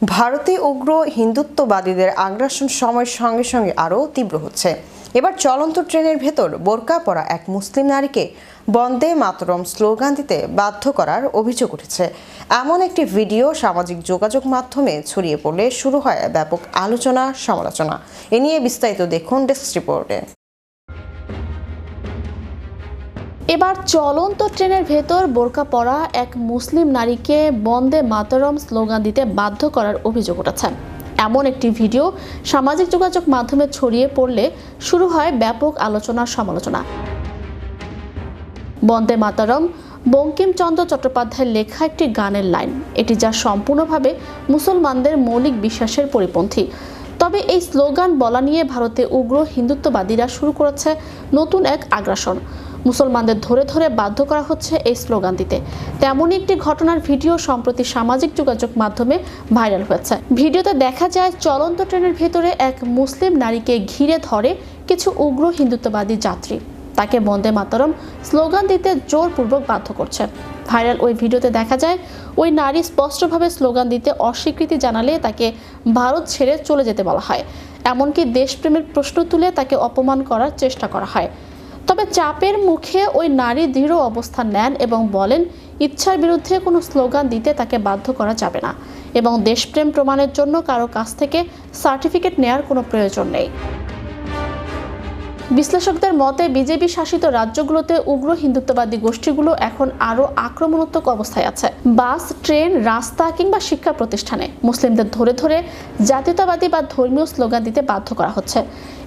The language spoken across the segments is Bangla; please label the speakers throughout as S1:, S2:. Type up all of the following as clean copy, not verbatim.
S1: ভারতে উগ্র হিন্দুত্ববাদীদের আগ্রাসন সময়ের সঙ্গে সঙ্গে আরও তীব্র হচ্ছে। এবার চলন্ত ট্রেনের ভেতর বোরকা পরা এক মুসলিম নারীকে বন্দে মাতরম স্লোগান দিতে বাধ্য করার অভিযোগ উঠেছে। এমন একটি ভিডিও সামাজিক যোগাযোগ মাধ্যমে ছড়িয়ে পড়লে শুরু হয় ব্যাপক আলোচনা সমালোচনা। এ নিয়ে বিস্তারিত দেখুন ডেস্ক রিপোর্টে।
S2: এবার চলন্ত ট্রেনের ভেতর বোরকা পরা এক মুসলিম নারীকে বন্দে মাতরম স্লোগান দিতে বাধ্য করার অভিযোগ উঠেছে। এমন একটি ভিডিও সামাজিক যোগাযোগ মাধ্যমে ছড়িয়ে পড়লে শুরু হয় ব্যাপক আলোচনা সমালোচনা। বন্দে মাতরম বঙ্কিমচন্দ্র চট্টোপাধ্যায়ের লেখা একটি গানের লাইন, এটি যা সম্পূর্ণভাবে মুসলমানদের মৌলিক বিশ্বাসের পরিপন্থী। তবে এই স্লোগান বলা নিয়ে ভারতে উগ্র হিন্দুত্ববাদীরা শুরু করেছে নতুন এক আগ্রাসন। মুসলমানদের ধরে ধরে বাধ্য করা হচ্ছে এই স্লোগান দিতে। তেমনই একটি ঘটনার ভিডিও সম্প্রতি সামাজিক যোগাযোগ মাধ্যমে ভাইরাল হয়েছে। ভিডিওতে দেখা যায় চলন্ত ট্রেনের ভেতরে এক মুসলিম নারীকে ঘিরে ধরে কিছু উগ্র হিন্দুত্ববাদী যাত্রী, তাকে বন্দে মাতরম স্লোগান দিতে জোরপূর্বক বাধ্য করছে। ভাইরাল ওই ভিডিওতে দেখা যায় ওই নারী স্পষ্টভাবে স্লোগান দিতে অস্বীকৃতি জানালে তাকে ভারত ছেড়ে চলে যেতে বলা হয়। এমনকি দেশপ্রেমের প্রশ্ন তুলে তাকে অপমান করার চেষ্টা করা হয়। তবে চাপের মুখে ওই নারী দৃঢ় অবস্থান নেন এবং বলেন ইচ্ছার বিরুদ্ধে কোনো স্লোগান দিতে তাকে বাধ্য করা যাবে না এবং দেশপ্রেম প্রমাণের জন্য কারো কাছ থেকে সার্টিফিকেট নেয়ার কোনো প্রয়োজন নেই। বিশ্লেষকদের মতে বিজেপি শাসিত রাজ্যগুলোতে উগ্র হিন্দুত্ববাদী গোষ্ঠীগুলো এখন আরও আক্রমণাত্মক অবস্থায় আছে। বাস, ট্রেন, রাস্তা কিংবা শিক্ষা প্রতিষ্ঠানে মুসলিমদের ধরে ধরে জাতীয়তাবাদী বা ধর্মীয় স্লোগান দিতে বাধ্য করা হচ্ছে।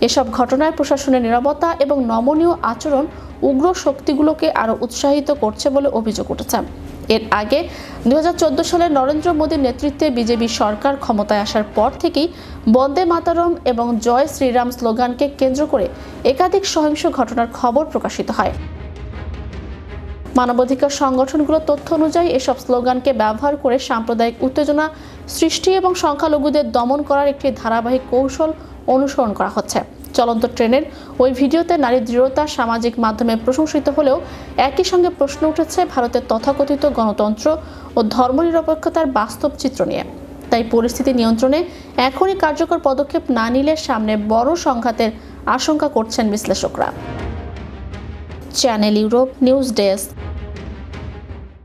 S2: এসব ঘটনায় প্রশাসনের নীরবতা এবং নমনীয় আচরণ উগ্র শক্তিগুলোকে আরও উৎসাহিত করছে বলে অভিযোগ উঠেছে। এর আগে 2014 সালে নরেন্দ্র মোদীর নেতৃত্বে বিজেপি সরকার ক্ষমতায় আসার পর থেকেই বন্দে মাতরম এবং জয় শ্রীরাম স্লোগানকে কেন্দ্র করে একাধিক সহিংস ঘটনার খবর প্রকাশিত হয়। মানবাধিকার সংগঠনগুলোর তথ্য অনুযায়ী এসব স্লোগানকে ব্যবহার করে সাম্প্রদায়িক উত্তেজনা সৃষ্টি এবং সংখ্যালঘুদের দমন করার একটি ধারাবাহিক কৌশল অনুসরণ করা হচ্ছে। চলন্ত ট্রেনের ওই ভিডিওতে নারীর দৃঢ়তা সামাজিক মাধ্যমে প্রশংসিত হলেও একই সঙ্গে প্রশ্ন উঠেছে ভারতের তথাকথিত গণতন্ত্র ও ধর্মনিরপেক্ষতার বাস্তব চিত্র নিয়ে। তাই পরিস্থিতি নিয়ন্ত্রণে এখনই কার্যকর পদক্ষেপ না নিলে সামনে বড় সংঘাতের আশঙ্কা করছেন বিশ্লেষকরা। Channel Europe news desk.